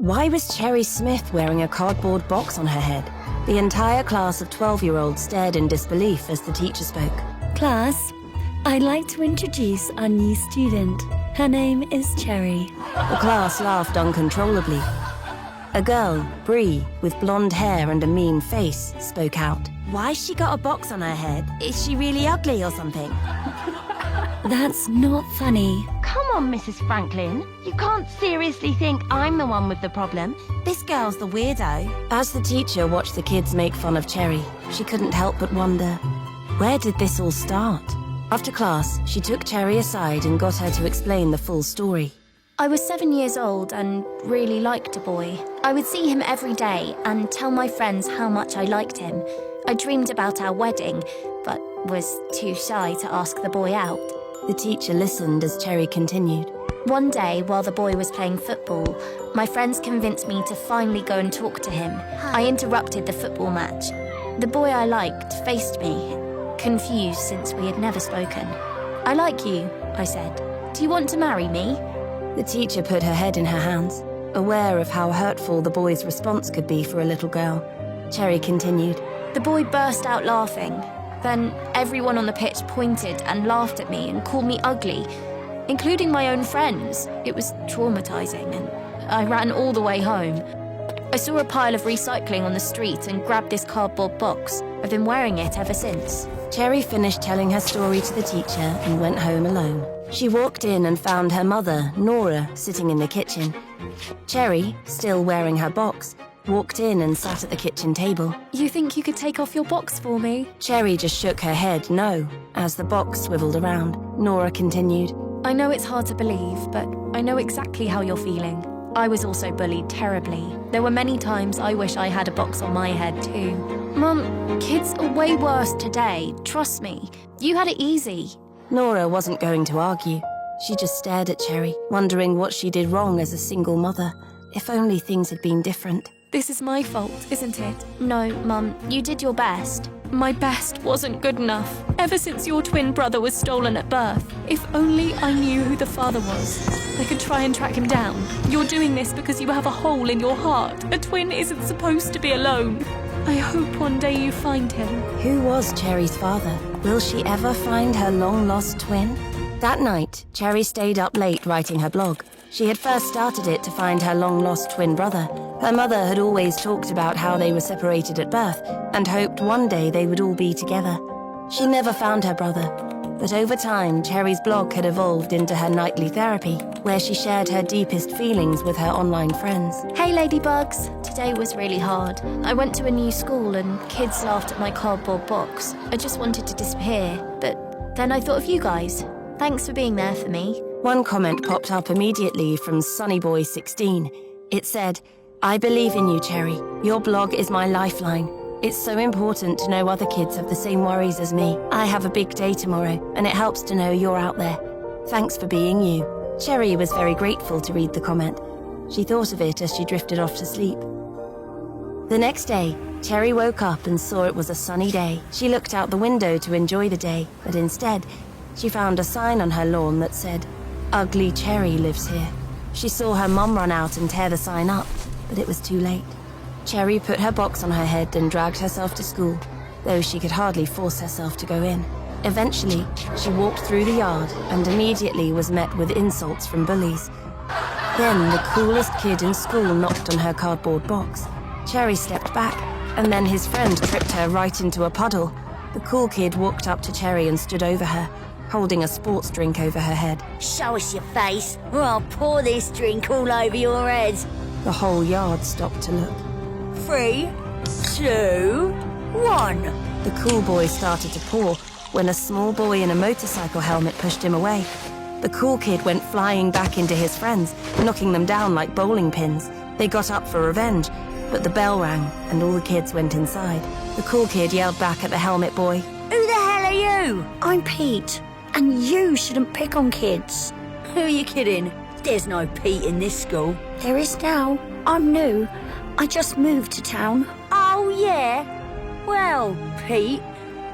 Why was Cherry Smith wearing a cardboard box on her head? The entire class of 12-year-olds stared in disbelief as the teacher spoke. Class, I'd like to introduce our new student. Her name is Cherry. The class laughed uncontrollably. A girl, Bree, with blonde hair and a mean face, spoke out. Why's she got a box on her head? Is she really ugly or something? That's not funny. Come on, Mrs. Franklin. You can't seriously think I'm the one with the problem. This girl's the weirdo. As the teacher watched the kids make fun of Cherry, she couldn't help but wonder, where did this all start? After class, she took Cherry aside and got her to explain the full story. I was 7 years old and really liked a boy. I would see him every day and tell my friends how much I liked him. I dreamed about our wedding, but was too shy to ask the boy out. The teacher listened as Cherry continued. One day, while the boy was playing football, my friends convinced me to finally go and talk to him. I interrupted the football match. The boy I liked faced me, confused since we had never spoken. I like you, I said. Do you want to marry me? The teacher put her head in her hands, aware of how hurtful the boy's response could be for a little girl. Cherry continued. The boy burst out laughing. Then everyone on the pitch pointed and laughed at me and called me ugly, including my own friends. It was traumatizing, and I ran all the way home. I saw a pile of recycling on the street and grabbed this cardboard box. I've been wearing it ever since. Cherry finished telling her story to the teacher and went home alone. She walked in and found her mother, Nora, sitting in the kitchen. Cherry, still wearing her box, walked in and sat at the kitchen table. You think you could take off your box for me? Cherry just shook her head no, as the box swiveled around. Nora continued. I know it's hard to believe, but I know exactly how you're feeling. I was also bullied terribly. There were many times I wish I had a box on my head too. Mum, kids are way worse today, trust me. You had it easy. Nora wasn't going to argue. She just stared at Cherry, wondering what she did wrong as a single mother. If only things had been different. This is my fault, isn't it? No, Mum, you did your best. My best wasn't good enough. Ever since your twin brother was stolen at birth, if only I knew who the father was, I could try and track him down. You're doing this because you have a hole in your heart. A twin isn't supposed to be alone. I hope one day you find him. Who was Cherry's father? Will she ever find her long-lost twin? That night, Cherry stayed up late writing her blog. She had first started it to find her long-lost twin brother. Her mother had always talked about how they were separated at birth and hoped one day they would all be together. She never found her brother, but over time, Cherry's blog had evolved into her nightly therapy, where she shared her deepest feelings with her online friends. Hey, Ladybugs. Today was really hard. I went to a new school and kids laughed at my cardboard box. I just wanted to disappear, but then I thought of you guys. Thanks for being there for me. One comment popped up immediately from Sunnyboy16. It said, I believe in you, Cherry. Your blog is my lifeline. It's so important to know other kids have the same worries as me. I have a big day tomorrow, and it helps to know you're out there. Thanks for being you. Cherry was very grateful to read the comment. She thought of it as she drifted off to sleep. The next day, Cherry woke up and saw it was a sunny day. She looked out the window to enjoy the day, but instead, she found a sign on her lawn that said, Ugly Cherry lives here. She saw her mum run out and tear the sign up, but it was too late. Cherry put her box on her head and dragged herself to school, though she could hardly force herself to go in. Eventually, she walked through the yard and immediately was met with insults from bullies. Then the coolest kid in school knocked on her cardboard box. Cherry stepped back, and then his friend tripped her right into a puddle. The cool kid walked up to Cherry and stood over her, holding a sports drink over her head. Show us your face, or I'll pour this drink all over your head. The whole yard stopped to look. 3, 2, 1. The cool boy started to pour when a small boy in a motorcycle helmet pushed him away. The cool kid went flying back into his friends, knocking them down like bowling pins. They got up for revenge, but the bell rang and all the kids went inside. The cool kid yelled back at the helmet boy. Who the hell are you? I'm Pete, and you shouldn't pick on kids. Who are you kidding? There's no Pete in this school. There is now. I'm new. I just moved to town. Oh, yeah? Well, Pete,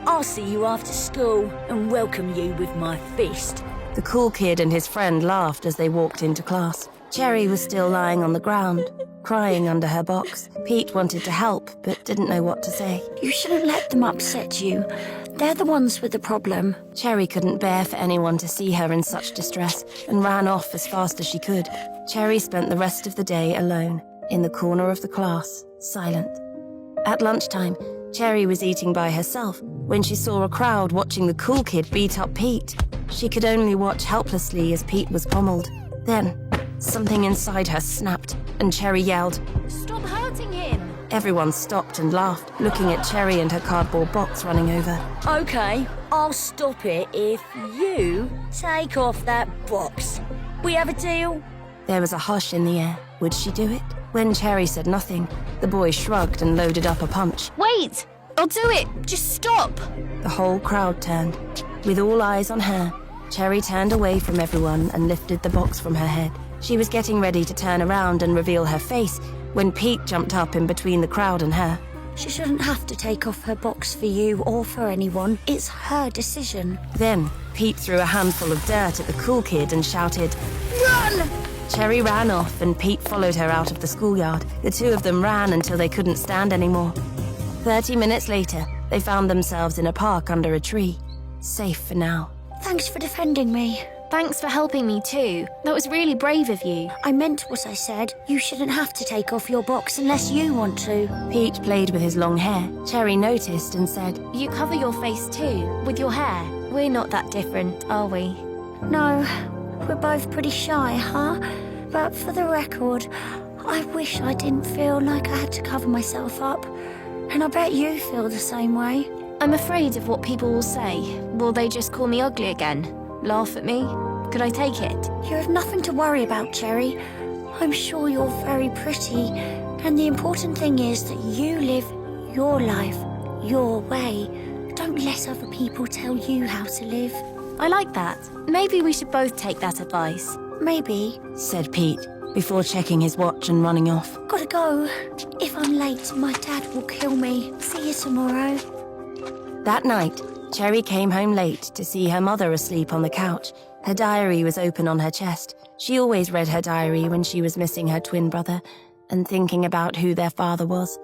I'll see you after school and welcome you with my fist. The cool kid and his friend laughed as they walked into class. Cherry was still lying on the ground, crying under her box. Pete wanted to help, but didn't know what to say. You shouldn't let them upset you. They're the ones with the problem. Cherry couldn't bear for anyone to see her in such distress and ran off as fast as she could. Cherry spent the rest of the day alone, in the corner of the class, silent. At lunchtime, Cherry was eating by herself when she saw a crowd watching the cool kid beat up Pete. She could only watch helplessly as Pete was pommeled. Then, something inside her snapped, and Cherry yelled, Stop hurting him! Everyone stopped and laughed, looking at Cherry and her cardboard box running over. Okay, I'll stop it if you take off that box. We have a deal? There was a hush in the air. Would she do it? When Cherry said nothing, the boy shrugged and loaded up a punch. Wait! I'll do it! Just stop! The whole crowd turned. With all eyes on her, Cherry turned away from everyone and lifted the box from her head. She was getting ready to turn around and reveal her face when Pete jumped up in between the crowd and her. She shouldn't have to take off her box for you or for anyone. It's her decision. Then, Pete threw a handful of dirt at the cool kid and shouted, Run! Cherry ran off and Pete followed her out of the schoolyard. The two of them ran until they couldn't stand anymore. 30 minutes later, they found themselves in a park under a tree. Safe for now. Thanks for defending me. Thanks for helping me too. That was really brave of you. I meant what I said. You shouldn't have to take off your box unless you want to. Pete played with his long hair. Cherry noticed and said, You cover your face too, with your hair. We're not that different, are we? No, we're both pretty shy, huh? But for the record, I wish I didn't feel like I had to cover myself up. And I bet you feel the same way. I'm afraid of what people will say. Will they just call me ugly again? Laugh at me? Could I take it? You have nothing to worry about, Cherry. I'm sure you're very pretty. And the important thing is that you live your life, your way. Don't let other people tell you how to live. I like that. Maybe we should both take that advice. Maybe. said Pete, before checking his watch and running off. Gotta go. If I'm late, my dad will kill me. See you tomorrow. That night, Cherry came home late to see her mother asleep on the couch. Her diary was open on her chest. She always read her diary when she was missing her twin brother and thinking about who their father was.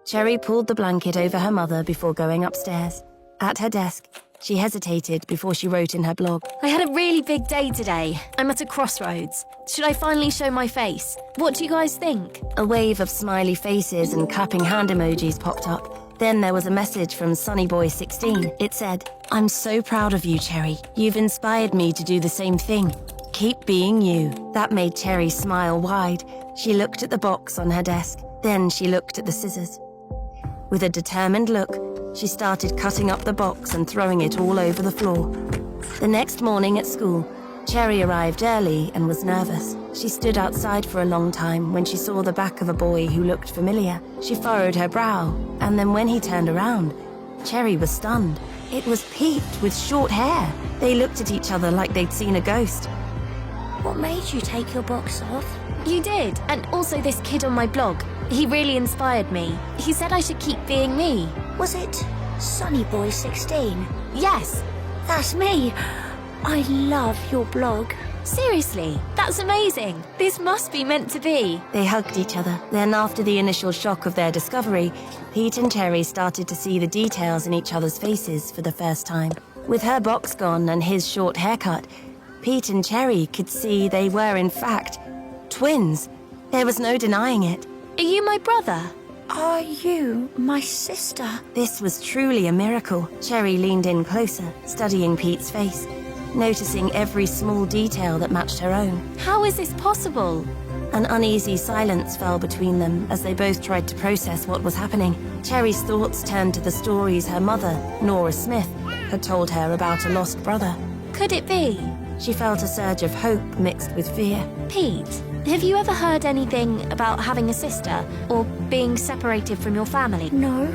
Cherry pulled the blanket over her mother before going upstairs. At her desk, she hesitated before she wrote in her blog. I had a really big day today. I'm at a crossroads. Should I finally show my face? What do you guys think? A wave of smiley faces and clapping hand emojis popped up. Then there was a message from Sunnyboy16. It said, I'm so proud of you, Cherry. You've inspired me to do the same thing. Keep being you. That made Cherry smile wide. She looked at the box on her desk. Then she looked at the scissors. With a determined look, she started cutting up the box and throwing it all over the floor. The next morning at school, Cherry arrived early and was nervous. She stood outside for a long time when she saw the back of a boy who looked familiar. She furrowed her brow, and then when he turned around, Cherry was stunned. It was Pete with short hair. They looked at each other like they'd seen a ghost. What made you take your box off? You did, and also this kid on my blog. He really inspired me. He said I should keep being me. Was it Sunnyboy16? Yes. That's me. I love your blog. Seriously, that's amazing. This must be meant to be. They hugged each other. Then, after the initial shock of their discovery, Pete and Cherry started to see the details in each other's faces for the first time. With her box gone and his short haircut, Pete and Cherry could see they were, in fact, twins. There was no denying it. Are you my brother? Are you my sister? This was truly a miracle. Cherry leaned in closer, studying Pete's face, noticing every small detail that matched her own. How is this possible? An uneasy silence fell between them as they both tried to process what was happening. Cherry's thoughts turned to the stories her mother, Nora Smith, had told her about a lost brother. Could it be? She felt a surge of hope mixed with fear. Pete, have you ever heard anything about having a sister or being separated from your family? No.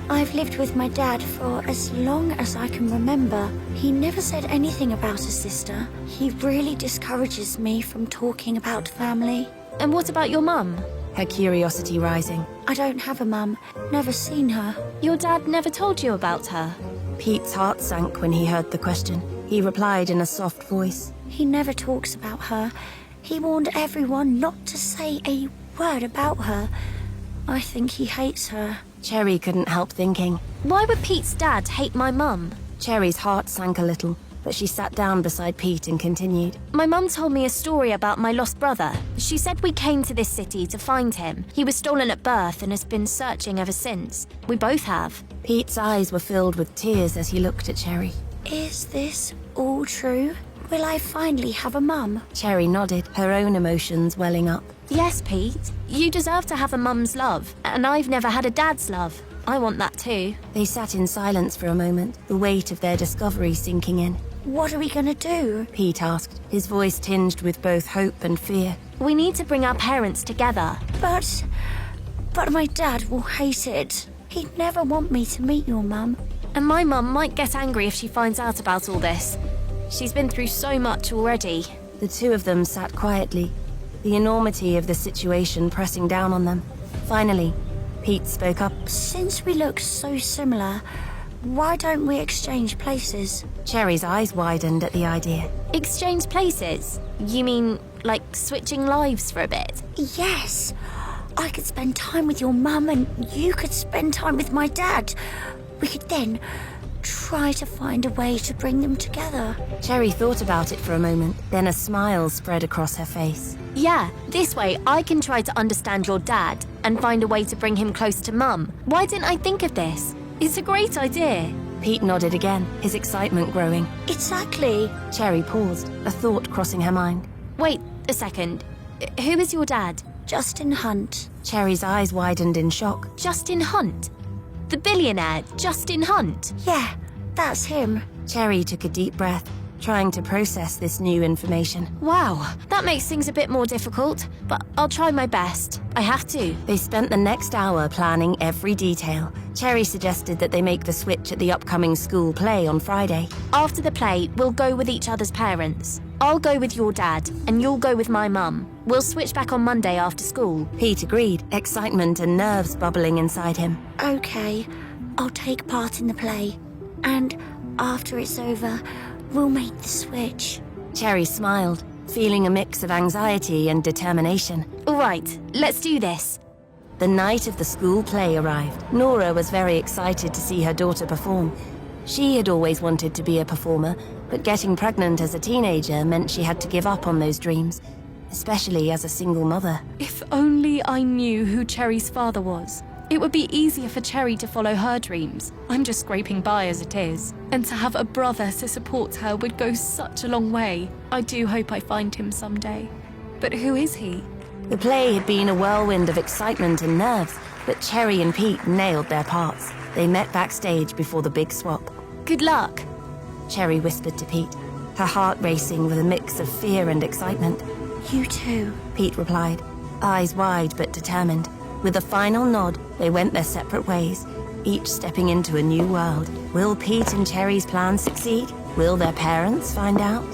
I've lived with my dad for as long as I can remember. He never said anything about a sister. He really discourages me from talking about family. And what about your mum? Her curiosity rising. I don't have a mum. Never seen her. Your dad never told you about her? Pete's heart sank when he heard the question. He replied in a soft voice. He never talks about her. He warned everyone not to say a word about her. I think he hates her. Cherry couldn't help thinking. Why would Pete's dad hate my mum? Cherry's heart sank a little, but she sat down beside Pete and continued. My mum told me a story about my lost brother. She said we came to this city to find him. He was stolen at birth and has been searching ever since. We both have. Pete's eyes were filled with tears as he looked at Cherry. Is this all true? Will I finally have a mum? Cherry nodded, her own emotions welling up. Yes, Pete. You deserve to have a mum's love, and I've never had a dad's love. I want that too. They sat in silence for a moment, the weight of their discovery sinking in. What are we gonna do? Pete asked, his voice tinged with both hope and fear. We need to bring our parents together. But my dad will hate it. He'd never want me to meet your mum. And my mum might get angry if she finds out about all this. She's been through so much already. The two of them sat quietly, the enormity of the situation pressing down on them. Finally, Pete spoke up. Since we look so similar, why don't we exchange places? Cherry's eyes widened at the idea. Exchange places? You mean, like, switching lives for a bit? Yes. I could spend time with your mum and you could spend time with my dad. We could then try to find a way to bring them together. Cherry thought about it for a moment, then a smile spread across her face. Yeah, this way I can try to understand your dad and find a way to bring him close to Mum. Why didn't I think of this? It's a great idea. Pete nodded again, his excitement growing. Exactly. Cherry paused, a thought crossing her mind. Wait a second. Who is your dad? Justin Hunt. Cherry's eyes widened in shock. Justin Hunt? The billionaire, Justin Hunt? Yeah, that's him. Cherry took a deep breath, trying to process this new information. Wow, that makes things a bit more difficult, but I'll try my best. I have to. They spent the next hour planning every detail. Cherry suggested that they make the switch at the upcoming school play on Friday. After the play, we'll go with each other's parents. I'll go with your dad, and you'll go with my mum. We'll switch back on Monday after school. Pete agreed, excitement and nerves bubbling inside him. Okay, I'll take part in the play. And after it's over, we'll make the switch. Cherry smiled, feeling a mix of anxiety and determination. All right, let's do this. The night of the school play arrived. Nora was very excited to see her daughter perform. She had always wanted to be a performer, but getting pregnant as a teenager meant she had to give up on those dreams, especially as a single mother. If only I knew who Cherry's father was. It would be easier for Cherry to follow her dreams. I'm just scraping by as it is. And to have a brother to support her would go such a long way. I do hope I find him someday. But who is he? The play had been a whirlwind of excitement and nerves, but Cherry and Pete nailed their parts. They met backstage before the big swap. Good luck. Cherry whispered to Pete, her heart racing with a mix of fear and excitement. You too. Pete replied, eyes wide but determined. With a final nod, they went their separate ways, each stepping into a new world. Will Pete and Cherry's plan succeed? Will their parents find out?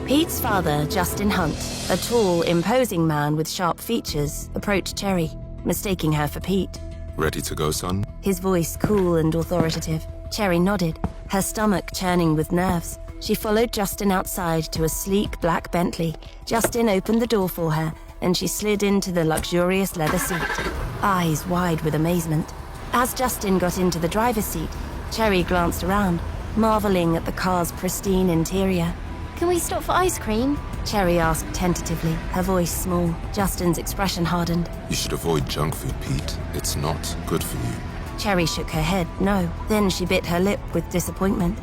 Pete's father, Justin Hunt, a tall, imposing man with sharp features, approached Cherry, mistaking her for Pete. Ready to go, son? His voice cool and authoritative. Cherry nodded, her stomach churning with nerves. She followed Justin outside to a sleek black Bentley. Justin opened the door for her, and she slid into the luxurious leather seat, eyes wide with amazement. As Justin got into the driver's seat, Cherry glanced around, marveling at the car's pristine interior. Can we stop for ice cream? Cherry asked tentatively, her voice small. Justin's expression hardened. You should avoid junk food, Pete. It's not good for you. Cherry shook her head, no. Then she bit her lip with disappointment.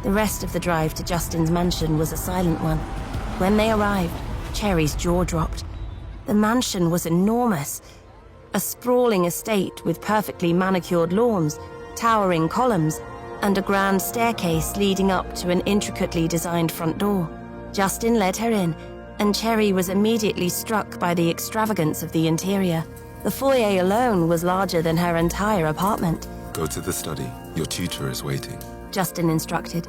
The rest of the drive to Justin's mansion was a silent one. When they arrived, Cherry's jaw dropped. The mansion was enormous. A sprawling estate with perfectly manicured lawns, towering columns, and a grand staircase leading up to an intricately designed front door. Justin led her in, and Cherry was immediately struck by the extravagance of the interior. The foyer alone was larger than her entire apartment. Go to the study. Your tutor is waiting. Justin instructed,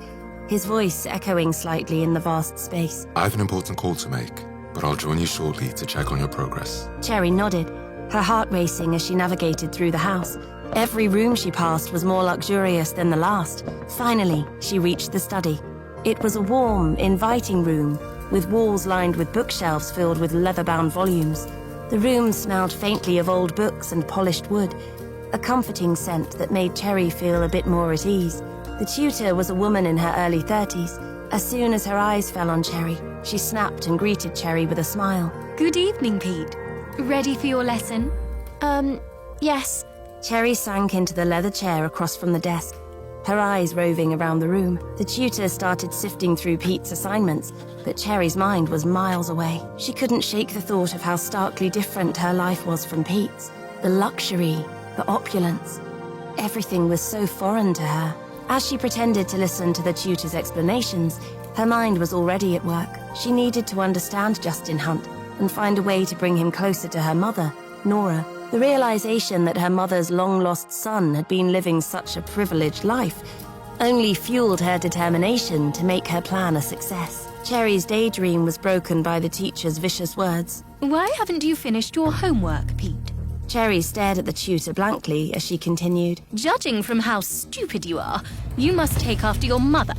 his voice echoing slightly in the vast space. I have an important call to make, but I'll join you shortly to check on your progress. Cherry nodded, her heart racing as she navigated through the house. Every room she passed was more luxurious than the last. Finally, she reached the study. It was a warm, inviting room, with walls lined with bookshelves filled with leather-bound volumes. The room smelled faintly of old books and polished wood, a comforting scent that made Cherry feel a bit more at ease. The tutor was a woman in her early 30s. As soon as her eyes fell on Cherry, she snapped and greeted Cherry with a smile. Good evening, Pete. Ready for your lesson? Yes. Cherry sank into the leather chair across from the desk, her eyes roving around the room. The tutor started sifting through Pete's assignments, but Cherry's mind was miles away. She couldn't shake the thought of how starkly different her life was from Pete's. The luxury, the opulence. Everything was so foreign to her. As she pretended to listen to the tutor's explanations, her mind was already at work. She needed to understand Justin Hunt and find a way to bring him closer to her mother, Nora. The realization that her mother's long-lost son had been living such a privileged life only fueled her determination to make her plan a success. Cherry's daydream was broken by the teacher's vicious words. Why haven't you finished your homework, Pete? Cherry stared at the tutor blankly as she continued. Judging from how stupid you are, you must take after your mother.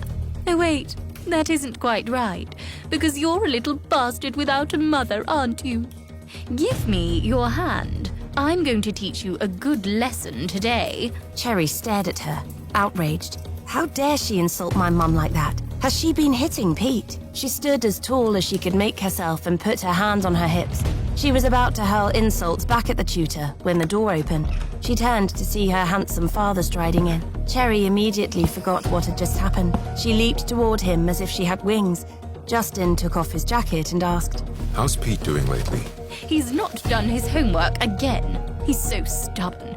Oh wait, that isn't quite right, because you're a little bastard without a mother, aren't you? Give me your hand. I'm going to teach you a good lesson today. Cherry stared at her, outraged. How dare she insult my mum like that? Has she been hitting Pete? She stood as tall as she could make herself and put her hands on her hips. She was about to hurl insults back at the tutor when the door opened. She turned to see her handsome father striding in. Cherry immediately forgot what had just happened. She leaped toward him as if she had wings. Justin took off his jacket and asked, How's Pete doing lately? He's not done his homework again. He's so stubborn.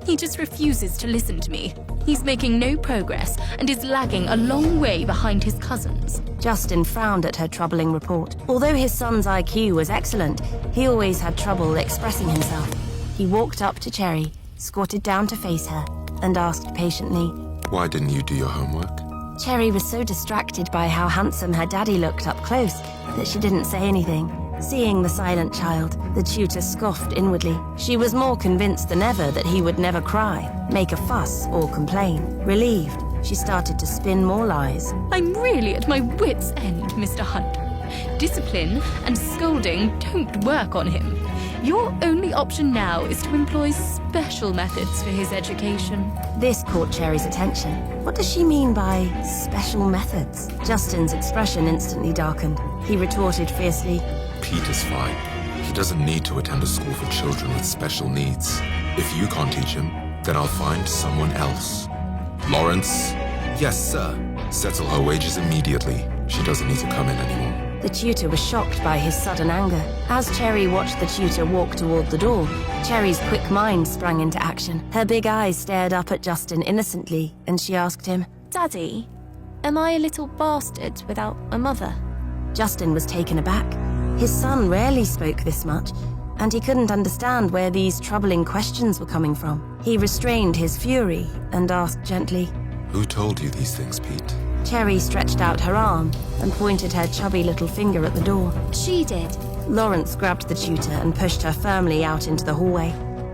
He just refuses to listen to me. He's making no progress and is lagging a long way behind his cousins. Justin frowned at her troubling report. Although his son's IQ was excellent, he always had trouble expressing himself. He walked up to Cherry, squatted down to face her, and asked patiently, Why didn't you do your homework? Cherry was so distracted by how handsome her daddy looked up close that she didn't say anything. Seeing the silent child, the tutor scoffed inwardly. She was more convinced than ever that he would never cry, make a fuss, or complain. Relieved, she started to spin more lies. I'm really at my wit's end, Mr. Hunt. Discipline and scolding don't work on him. Your only option now is to employ special methods for his education. This caught Cherry's attention. What does she mean by special methods? Justin's expression instantly darkened. He retorted fiercely, Pete is fine. He doesn't need to attend a school for children with special needs. If you can't teach him, then I'll find someone else. Lawrence? Yes, sir. Settle her wages immediately. She doesn't need to come in anymore. The tutor was shocked by his sudden anger. As Cherry watched the tutor walk toward the door, Cherry's quick mind sprang into action. Her big eyes stared up at Justin innocently, and she asked him, Daddy, am I a little bastard without a mother? Justin was taken aback. His son rarely spoke this much, and he couldn't understand where these troubling questions were coming from. He restrained his fury and asked gently, Who told you these things, Pete? Cherry stretched out her arm and pointed her chubby little finger at the door. She did. Lawrence grabbed the tutor and pushed her firmly out into the hallway.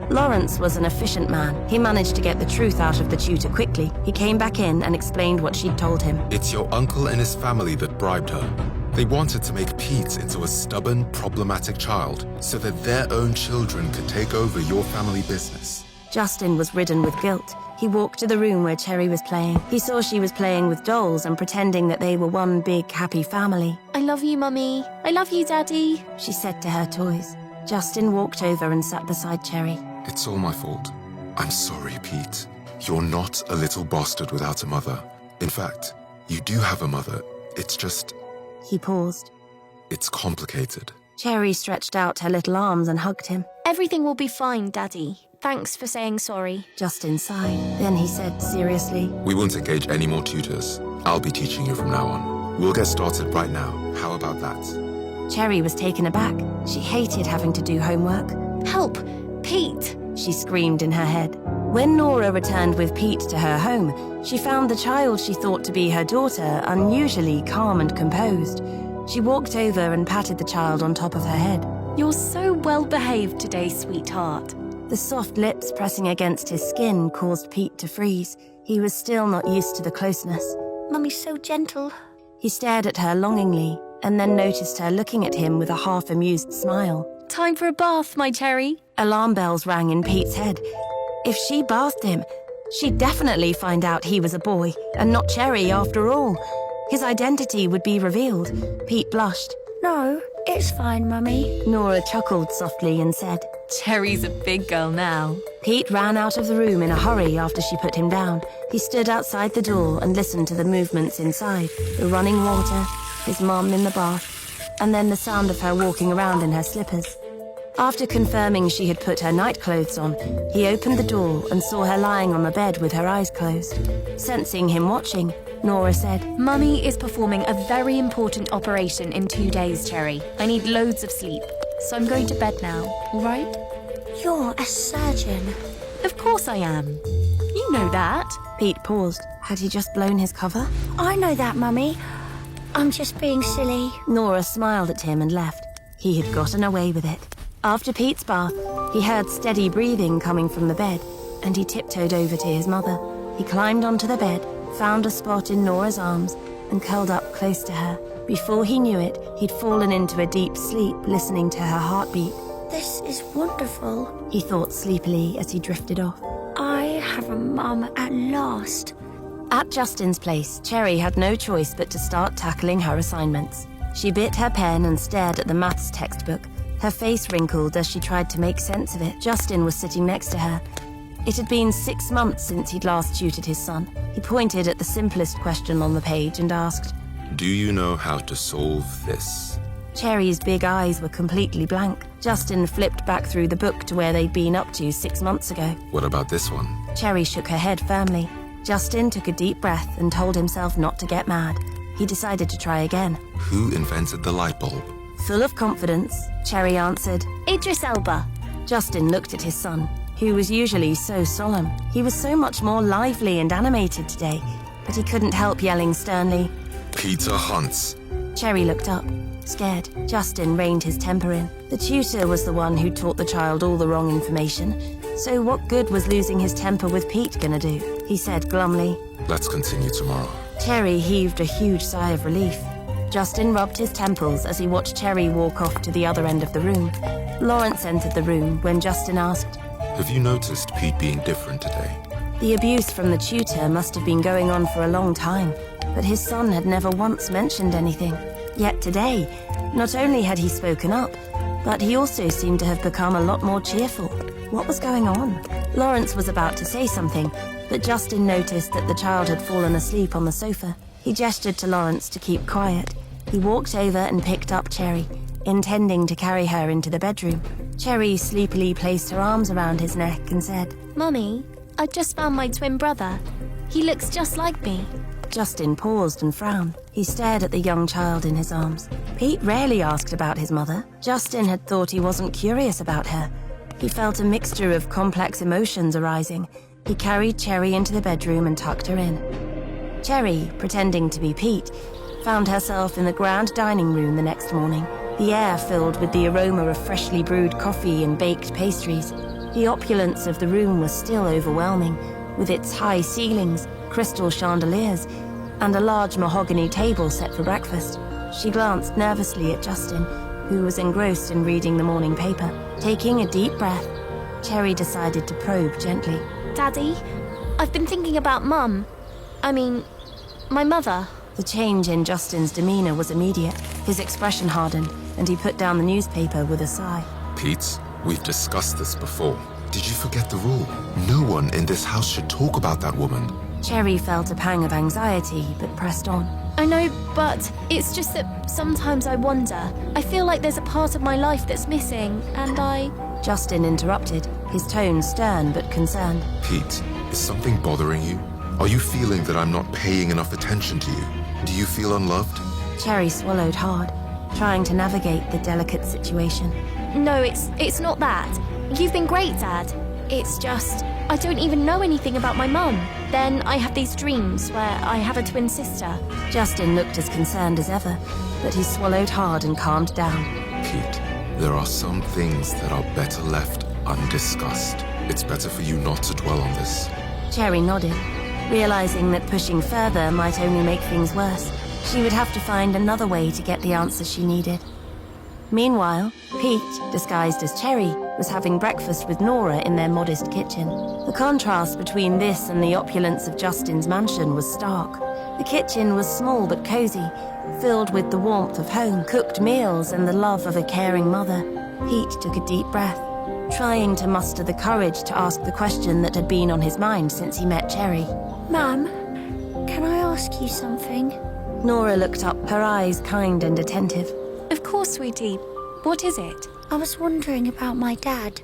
Lawrence was an efficient man. He managed to get the truth out of the tutor quickly. He came back in and explained what she'd told him. It's your uncle and his family that bribed her. They wanted to make Pete into a stubborn, problematic child so that their own children could take over your family business. Justin was ridden with guilt. He walked to the room where Cherry was playing. He saw she was playing with dolls and pretending that they were one big, happy family. I love you, Mummy. I love you, Daddy, she said to her toys. Justin walked over and sat beside Cherry. It's all my fault. I'm sorry, Pete. You're not a little bastard without a mother. In fact, you do have a mother. It's just... He paused. It's complicated. Cherry stretched out her little arms and hugged him. Everything will be fine, Daddy. Thanks for saying sorry. Justin sighed. Then he said seriously, We won't engage any more tutors. I'll be teaching you from now on. We'll get started right now. How about that? Cherry was taken aback. She hated having to do homework. Help! Pete! She screamed in her head. When Nora returned with Pete to her home, she found the child she thought to be her daughter unusually calm and composed. She walked over and patted the child on top of her head. You're so well behaved today, sweetheart. The soft lips pressing against his skin caused Pete to freeze. He was still not used to the closeness. Mummy's so gentle. He stared at her longingly and then noticed her looking at him with a half-amused smile. Time for a bath, my cherry. Alarm bells rang in Pete's head. If she bathed him, she'd definitely find out he was a boy and not Cherry after all. His identity would be revealed. Pete blushed. No, it's fine, Mummy. Nora chuckled softly and said, Cherry's a big girl now. Pete ran out of the room in a hurry after she put him down. He stood outside the door and listened to the movements inside, the running water, his mum in the bath, and then the sound of her walking around in her slippers. After confirming she had put her nightclothes on, he opened the door and saw her lying on the bed with her eyes closed. Sensing him watching, Nora said, Mummy is performing a very important operation in 2 days, Cherry. I need loads of sleep, so I'm going to bed now, all right? You're a surgeon. Of course I am. You know that. Pete paused. Had he just blown his cover? I know that, Mummy. I'm just being silly. Nora smiled at him and left. He had gotten away with it. After Pete's bath, he heard steady breathing coming from the bed, and he tiptoed over to his mother. He climbed onto the bed, found a spot in Nora's arms, and curled up close to her. Before he knew it, he'd fallen into a deep sleep, listening to her heartbeat. This is wonderful, he thought sleepily as he drifted off. I have a mum at last. At Justin's place, Cherry had no choice but to start tackling her assignments. She bit her pen and stared at the maths textbook. Her face wrinkled as she tried to make sense of it. Justin was sitting next to her. It had been 6 months since he'd last tutored his son. He pointed at the simplest question on the page and asked, Do you know how to solve this? Cherry's big eyes were completely blank. Justin flipped back through the book to where they'd been up to 6 months ago. What about this one? Cherry shook her head firmly. Justin took a deep breath and told himself not to get mad. He decided to try again. Who invented the light bulb? Full of confidence, Cherry answered. Idris Elba. Justin looked at his son, who was usually so solemn. He was so much more lively and animated today, but he couldn't help yelling sternly, Peter Hunt. Cherry looked up. Scared, Justin reined his temper in. The tutor was the one who taught the child all the wrong information, so what good was losing his temper with Pete gonna do? He said glumly. Let's continue tomorrow. Cherry heaved a huge sigh of relief. Justin rubbed his temples as he watched Cherry walk off to the other end of the room. Lawrence entered the room when Justin asked, Have you noticed Pete being different today? The abuse from the tutor must have been going on for a long time, but his son had never once mentioned anything. Yet today, not only had he spoken up, but he also seemed to have become a lot more cheerful. What was going on? Lawrence was about to say something, but Justin noticed that the child had fallen asleep on the sofa. He gestured to Lawrence to keep quiet. He walked over and picked up Cherry, intending to carry her into the bedroom. Cherry sleepily placed her arms around his neck and said, Mummy, I just found my twin brother. He looks just like me. Justin paused and frowned. He stared at the young child in his arms. Pete rarely asked about his mother. Justin had thought he wasn't curious about her. He felt a mixture of complex emotions arising. He carried Cherry into the bedroom and tucked her in. Cherry, pretending to be Pete, found herself in the grand dining room the next morning, the air filled with the aroma of freshly brewed coffee and baked pastries. The opulence of the room was still overwhelming, with its high ceilings, crystal chandeliers, and a large mahogany table set for breakfast. She glanced nervously at Justin, who was engrossed in reading the morning paper. Taking a deep breath, Cherry decided to probe gently. Daddy, I've been thinking about Mum. My mother. The change in Justin's demeanor was immediate. His expression hardened, and he put down the newspaper with a sigh. Pete, we've discussed this before. Did you forget the rule? No one in this house should talk about that woman. Cherry felt a pang of anxiety, but pressed on. I know, but it's just that sometimes I wonder. I feel like there's a part of my life that's missing, and Justin interrupted, his tone stern but concerned. Pete, is something bothering you? Are you feeling that I'm not paying enough attention to you? Do you feel unloved? Cherry swallowed hard, trying to navigate the delicate situation. No, it's not that. You've been great, Dad. It's just, I don't even know anything about my mum. Then I have these dreams where I have a twin sister. Justin looked as concerned as ever, but he swallowed hard and calmed down. Pete, there are some things that are better left undiscussed. It's better for you not to dwell on this. Cherry nodded, realizing that pushing further might only make things worse. She would have to find another way to get the answer she needed. Meanwhile, Pete, disguised as Cherry, was having breakfast with Nora in their modest kitchen. The contrast between this and the opulence of Justin's mansion was stark. The kitchen was small but cozy, filled with the warmth of home, cooked meals, and the love of a caring mother. Pete took a deep breath, trying to muster the courage to ask the question that had been on his mind since he met Cherry. Mum, can I ask you something? Nora looked up, her eyes kind and attentive. Of course, sweetie. What is it? I was wondering about my dad.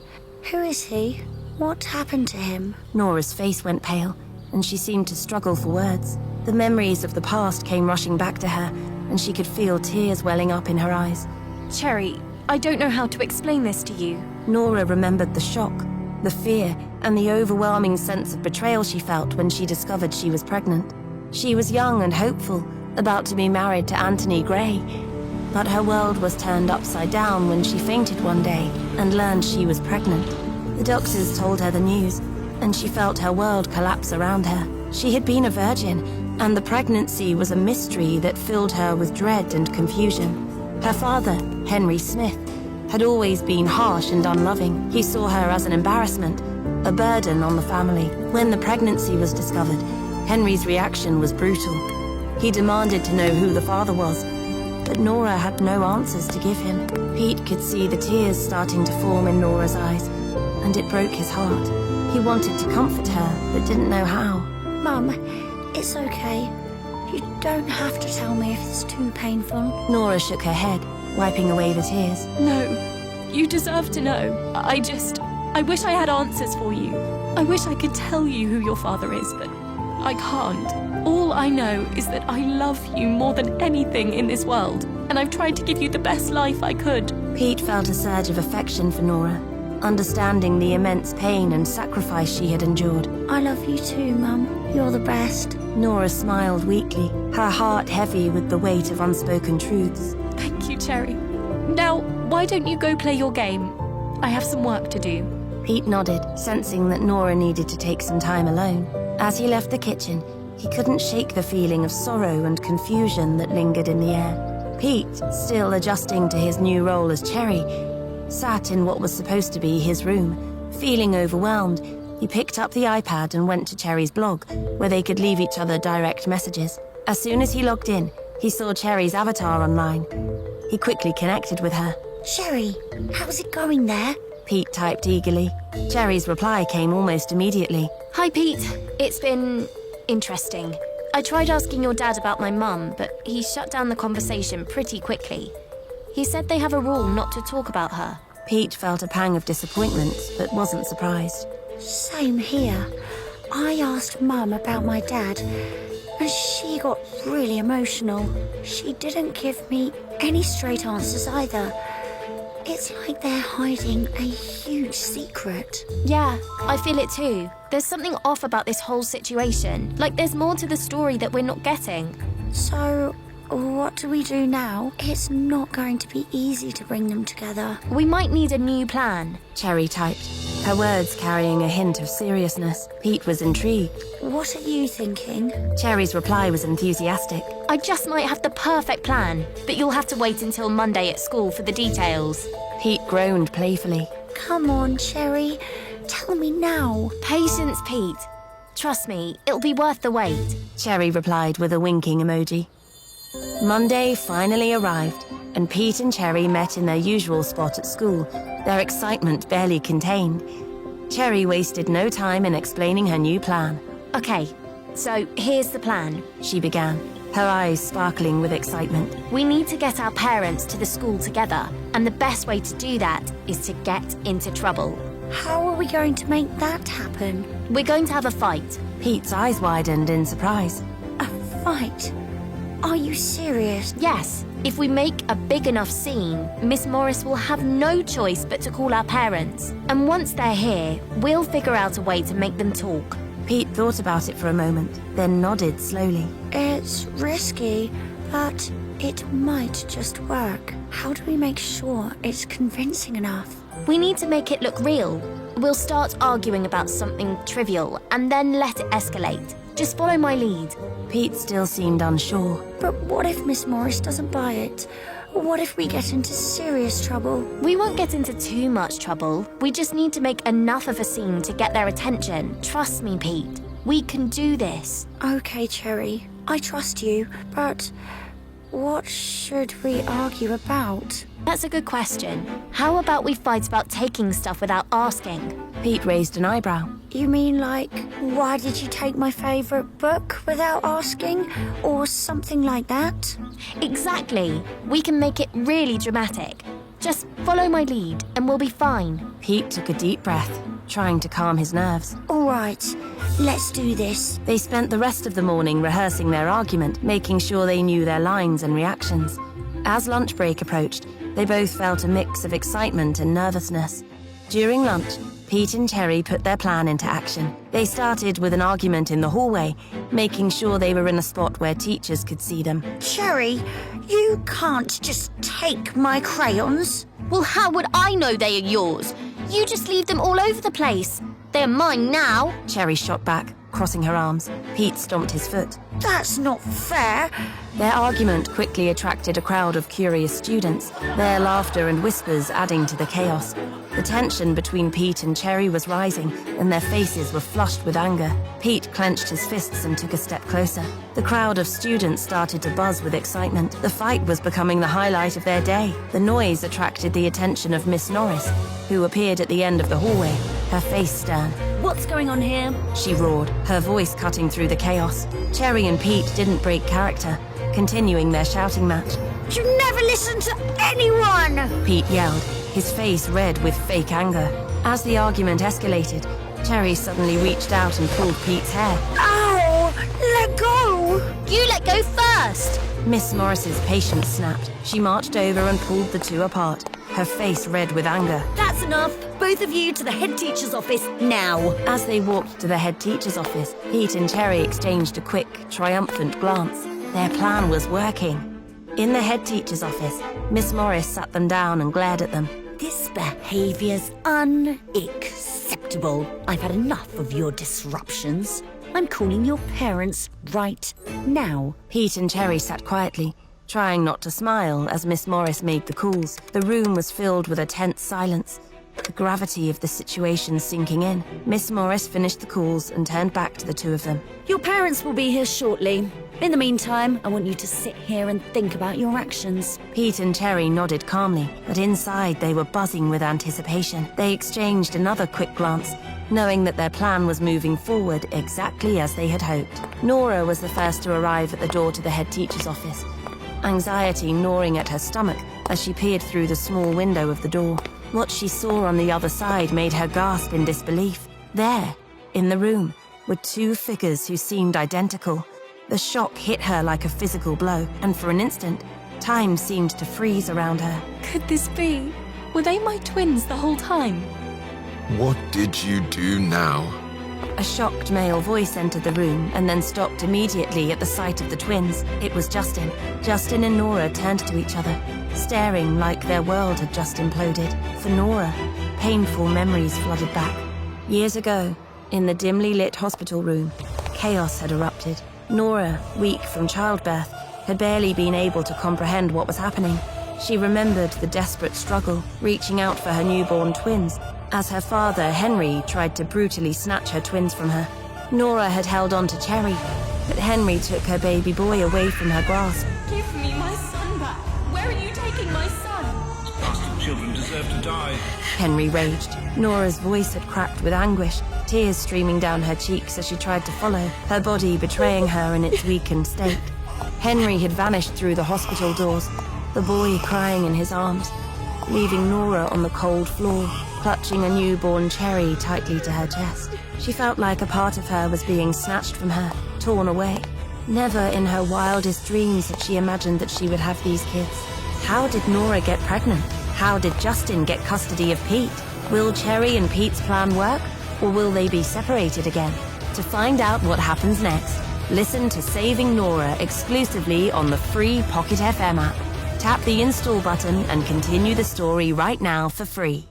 Who is he? What happened to him? Nora's face went pale, and she seemed to struggle for words. The memories of the past came rushing back to her, and she could feel tears welling up in her eyes. Cherry, I don't know how to explain this to you. Nora remembered the shock, the fear, and the overwhelming sense of betrayal she felt when she discovered she was pregnant. She was young and hopeful, about to be married to Anthony Gray. But her world was turned upside down when she fainted one day and learned she was pregnant. The doctors told her the news, and she felt her world collapse around her. She had been a virgin, and the pregnancy was a mystery that filled her with dread and confusion. Her father, Henry Smith, had always been harsh and unloving. He saw her as an embarrassment, a burden on the family. When the pregnancy was discovered, Henry's reaction was brutal. He demanded to know who the father was, but Nora had no answers to give him. Pete could see the tears starting to form in Nora's eyes, and it broke his heart. He wanted to comfort her, but didn't know how. Mum, it's okay. You don't have to tell me if it's too painful. Nora shook her head, wiping away the tears. No, you deserve to know. I wish I had answers for you. I wish I could tell you who your father is, but I can't. All I know is that I love you more than anything in this world, and I've tried to give you the best life I could. Pete felt a surge of affection for Nora, understanding the immense pain and sacrifice she had endured. I love you too, Mum. You're the best. Nora smiled weakly, her heart heavy with the weight of unspoken truths. Thank you, Cherry. Now, why don't you go play your game? I have some work to do. Pete nodded, sensing that Nora needed to take some time alone. As he left the kitchen, he couldn't shake the feeling of sorrow and confusion that lingered in the air. Pete, still adjusting to his new role as Cherry, sat in what was supposed to be his room. Feeling overwhelmed, he picked up the iPad and went to Cherry's blog, where they could leave each other direct messages. As soon as he logged in, he saw Cherry's avatar online. He quickly connected with her. Cherry, how's it going there? Pete typed eagerly. Cherry's reply came almost immediately. Hi, Pete. It's been interesting. I tried asking your dad about my mum, but he shut down the conversation pretty quickly. He said they have a rule not to talk about her. Pete felt a pang of disappointment, but wasn't surprised. Same here. I asked Mum about my dad, and she got really emotional. She didn't give me any straight answers either. It's like they're hiding a huge secret. Yeah, I feel it too. There's something off about this whole situation. Like there's more to the story that we're not getting. So, what do we do now? It's not going to be easy to bring them together. We might need a new plan. Cherry typed, her words carrying a hint of seriousness. Pete was intrigued. What are you thinking? Cherry's reply was enthusiastic. I just might have the perfect plan, but you'll have to wait until Monday at school for the details. Pete groaned playfully. Come on, Cherry. Tell me now. Patience, Pete. Trust me, it'll be worth the wait. Cherry replied with a winking emoji. Monday finally arrived, and Pete and Cherry met in their usual spot at school, their excitement barely contained. Cherry wasted no time in explaining her new plan. Okay, so here's the plan. She began, her eyes sparkling with excitement. We need to get our parents to the school together, and the best way to do that is to get into trouble. How are we going to make that happen? We're going to have a fight. Pete's eyes widened in surprise. A fight? Are you serious? Yes, if we make a big enough scene, Miss Morris will have no choice but to call our parents. And once they're here, we'll figure out a way to make them talk. Pete thought about it for a moment, then nodded slowly. It's risky, but it might just work. How do we make sure it's convincing enough? We need to make it look real. We'll start arguing about something trivial and then let it escalate. Just follow my lead. Pete still seemed unsure. But what if Miss Morris doesn't buy it? what if we get into serious trouble? We won't get into too much trouble. We just need to make enough of a scene to get their attention. Trust me, Pete. We can do this. Okay, Cherry, I trust you, but what should we argue about? That's a good question. How about we fight about taking stuff without asking? Pete raised an eyebrow. You mean like, why did you take my favourite book without asking? Or something like that? Exactly. We can make it really dramatic. Just follow my lead and we'll be fine. Pete took a deep breath, trying to calm his nerves. All right, let's do this. They spent the rest of the morning rehearsing their argument, making sure they knew their lines and reactions. As lunch break approached, they both felt a mix of excitement and nervousness. During lunch, Pete and Cherry put their plan into action. They started with an argument in the hallway, making sure they were in a spot where teachers could see them. Cherry, you can't just take my crayons. Well, how would I know they are yours? You just leave them all over the place. They're mine now. Cherry shot back, crossing her arms. Pete stomped his foot. That's not fair. Their argument quickly attracted a crowd of curious students, their laughter and whispers adding to the chaos. The tension between Pete and Cherry was rising, and their faces were flushed with anger. Pete clenched his fists and took a step closer. The crowd of students started to buzz with excitement. The fight was becoming the highlight of their day. The noise attracted the attention of Miss Norris, who appeared at the end of the hallway, her face stern. What's going on here? She roared, her voice cutting through the chaos. Cherry and Pete didn't break character, continuing their shouting match. You never listen to anyone! Pete yelled, his face red with fake anger. As the argument escalated, Cherry suddenly reached out and pulled Pete's hair. Ow! Let go! You let go first. Miss Morris's patience snapped. She marched over and pulled the two apart, her face red with anger. That's enough. Both of you to the head teacher's office now. As they walked to the head teacher's office, Pete and Cherry exchanged a quick, triumphant glance. Their plan was working. In the head teacher's office, Miss Morris sat them down and glared at them. This behaviour's unacceptable. I've had enough of your disruptions. I'm calling your parents right now. Pete and Cherry sat quietly, trying not to smile as Miss Morris made the calls. The room was filled with a tense silence, the gravity of the situation sinking in. Miss Morris finished the calls and turned back to the two of them. Your parents will be here shortly. In the meantime, I want you to sit here and think about your actions. Pete and Cherry nodded calmly, but inside they were buzzing with anticipation. They exchanged another quick glance, knowing that their plan was moving forward exactly as they had hoped. Nora was the first to arrive at the door to the head teacher's office, anxiety gnawing at her stomach as she peered through the small window of the door. What she saw on the other side made her gasp in disbelief. There, in the room, were two figures who seemed identical. The shock hit her like a physical blow, and for an instant, time seemed to freeze around her. Could this be? Were they my twins the whole time? What did you do now? A shocked male voice entered the room and then stopped immediately at the sight of the twins. It was Justin. Justin and Nora turned to each other, staring like their world had just imploded. For Nora, painful memories flooded back. Years ago, in the dimly lit hospital room, chaos had erupted. Nora, weak from childbirth, had barely been able to comprehend what was happening. She remembered the desperate struggle, reaching out for her newborn twins, as her father, Henry, tried to brutally snatch her twins from her. Nora had held on to Cherry, but Henry took her baby boy away from her grasp. Give me my son back. Where are you taking my son? Bastard children deserve to die. Henry raged. Nora's voice had cracked with anguish, tears streaming down her cheeks as she tried to follow, her body betraying her in its weakened state. Henry had vanished through the hospital doors, the boy crying in his arms, leaving Nora on the cold floor, clutching a newborn Cherry tightly to her chest. She felt like a part of her was being snatched from her, torn away. Never in her wildest dreams had she imagined that she would have these kids. How did Nora get pregnant? How did Justin get custody of Pete? Will Cherry and Pete's plan work, or will they be separated again? To find out what happens next, listen to Saving Nora exclusively on the free Pocket FM app. Tap the install button and continue the story right now for free.